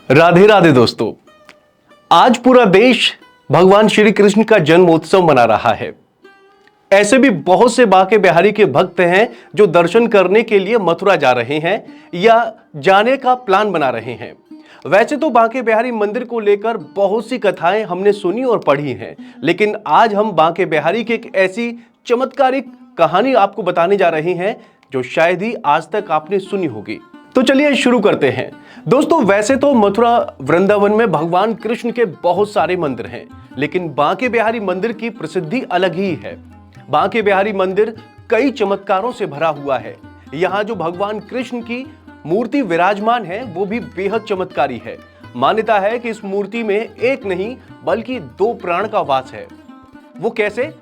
राधे राधे दोस्तों। आज पूरा देश भगवान श्री कृष्ण का जन्मोत्सव मना रहा है। ऐसे भी बहुत से बांके बिहारी के भक्त हैं जो दर्शन करने के लिए मथुरा जा रहे हैं या जाने का प्लान बना रहे हैं। वैसे तो बांके बिहारी मंदिर को लेकर बहुत सी कथाएं हमने सुनी और पढ़ी हैं, लेकिन आज हम बांके बिहारी की एक ऐसी चमत्कारिक कहानी आपको बताने जा रहे हैं जो शायद ही आज तक आपने सुनी होगी। तो चलिए शुरू करते हैं। दोस्तों, वैसे तो मथुरा वृंदावन में भगवान कृष्ण के बहुत सारे मंदिर हैं, लेकिन बांके बिहारी मंदिर की प्रसिद्धि अलग ही है। बांके बिहारी मंदिर कई चमत्कारों से भरा हुआ है। यहाँ जो भगवान कृष्ण की मूर्ति विराजमान है वो भी बेहद चमत्कारी है। मान्यता है कि इस मूर्ति में एक नहीं बल्कि दो प्राण का वास है। वो कैसे,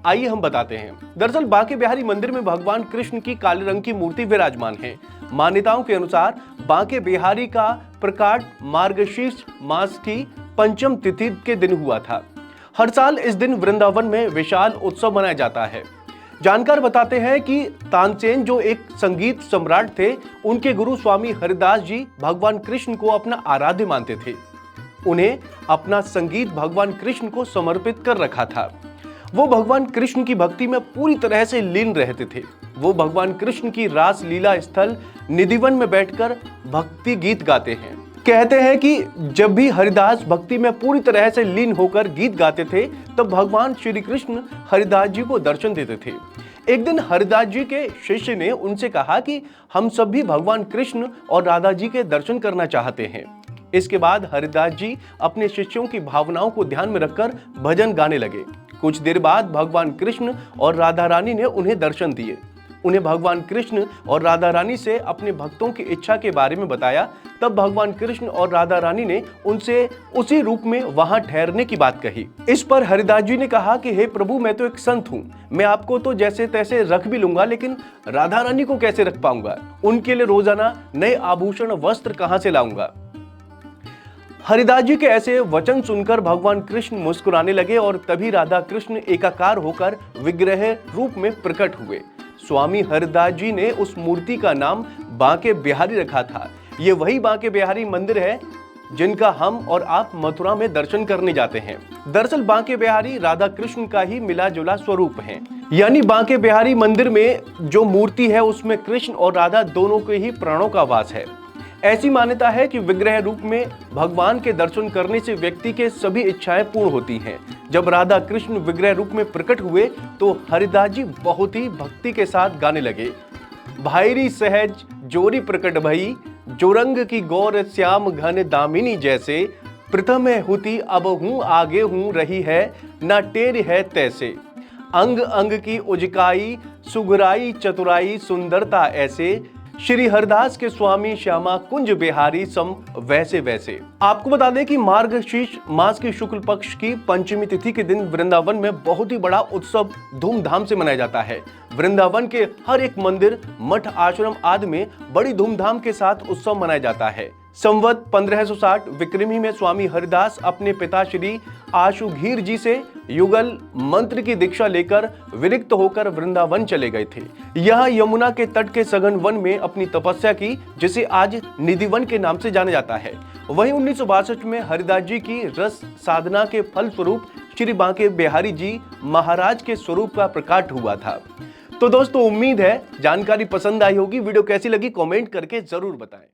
आइए हम बताते हैं। दरअसल बांके बिहारी मंदिर में भगवान कृष्ण की काले रंग की मूर्ति विराजमान है। मान्यताओं के अनुसार बांके बिहारी का प्रकाट मार्गशीर्ष मास की पंचम तिथि के दिन हुआ था। हर साल इस दिन वृंदावन में विशाल उत्सव मनाया जाता है। जानकार बताते हैं कि तानसेन जो एक संगीत सम्राट थे, उनके गुरु स्वामी हरिदास जी भगवान कृष्ण को अपना आराध्य मानते थे। उन्हें अपना संगीत भगवान कृष्ण को समर्पित कर रखा था। वो भगवान कृष्ण की भक्ति में पूरी तरह से लीन रहते थे। वो भगवान कृष्ण की रास लीला स्थल निधिवन में बैठकर भक्ति गीत गाते हैं। कहते हैं कि जब भी हरिदास भक्ति में पूरी तरह से लीन होकर गीत गाते थे, तब भगवान श्री कृष्ण हरिदास जी को दर्शन देते थे। एक दिन हरिदास जी के शिष्य ने उनसे कहा कि हम सब भी भगवान कृष्ण और राधा जी के दर्शन करना चाहते हैं। इसके बाद हरिदास जी अपने शिष्यों की भावनाओं को ध्यान में रखकर भजन गाने लगे। कुछ देर बाद भगवान कृष्ण और राधा रानी ने उन्हें दर्शन दिए। उन्हें भगवान कृष्ण और राधा रानी से अपने भक्तों की इच्छा के बारे में बताया। तब भगवान कृष्ण और राधा रानी ने उनसे उसी रूप में वहां ठहरने की बात कही। इस पर हरिदास जी ने कहा कि हे प्रभु, मैं तो एक संत हूँ, मैं आपको तो जैसे तैसे रख भी लूंगा, लेकिन राधा रानी को कैसे रख पाऊंगा? उनके लिए रोजाना नए आभूषण वस्त्र कहां से लाऊंगा? हरिदास जी के ऐसे वचन सुनकर भगवान कृष्ण मुस्कुराने लगे और तभी राधा कृष्ण एकाकार होकर विग्रह रूप में प्रकट हुए। स्वामी हरिदास जी ने उस मूर्ति का नाम बांके बिहारी रखा था। ये वही बांके बिहारी मंदिर है जिनका हम और आप मथुरा में दर्शन करने जाते हैं। दरअसल बांके बिहारी राधा कृष्ण का ही मिला जुला स्वरूप है। यानी बांके बिहारी मंदिर में जो मूर्ति है उसमें कृष्ण और राधा दोनों के ही प्राणों का वास है। ऐसी मान्यता है कि विग्रह रूप में भगवान के दर्शन करने से व्यक्ति के सभी इच्छाएं पूर्ण होती हैं। जब राधा कृष्ण विग्रह रूप में प्रकट हुए तो हरिदास जी बहुत ही भक्ति के साथ गाने लगे। भाईरी सहज जोरी प्रकट भई, जो रंग की गौर श्याम घन दामिनी जैसे, प्रथम है हुती अब हूँ आगे हूँ रही है, ना टेर है तैसे। अंग अंग की उजकाई सुघराई चतुराई सुंदरता ऐसे, श्री हरिदास के स्वामी श्यामा कुंज बिहारी सम वैसे वैसे। आपको बता दें कि मार्गशीर्ष मास की शुक्ल पक्ष की पंचमी तिथि के दिन वृंदावन में बहुत ही बड़ा उत्सव धूमधाम से मनाया जाता है। वृंदावन के हर एक मंदिर, मठ, आश्रम आदि में बड़ी धूमधाम के साथ उत्सव मनाया जाता है। संवत 1560 विक्रमी में स्वामी हरिदास अपने पिता श्री आशुघीर जी से युगल मंत्र की दीक्षा लेकर विरक्त होकर वृंदावन चले गए थे। यहाँ यमुना के तट के सघन वन में अपनी तपस्या की, जिसे आज निधिवन के नाम से जाना जाता है। वहीं 1962 में हरिदास जी की रस साधना के फल स्वरूप श्री बांके बिहारी जी महाराज के स्वरूप का प्रकाट हुआ था। तो दोस्तों, उम्मीद है जानकारी पसंद आई होगी। वीडियो कैसी लगी कमेंट करके जरूर बताएं।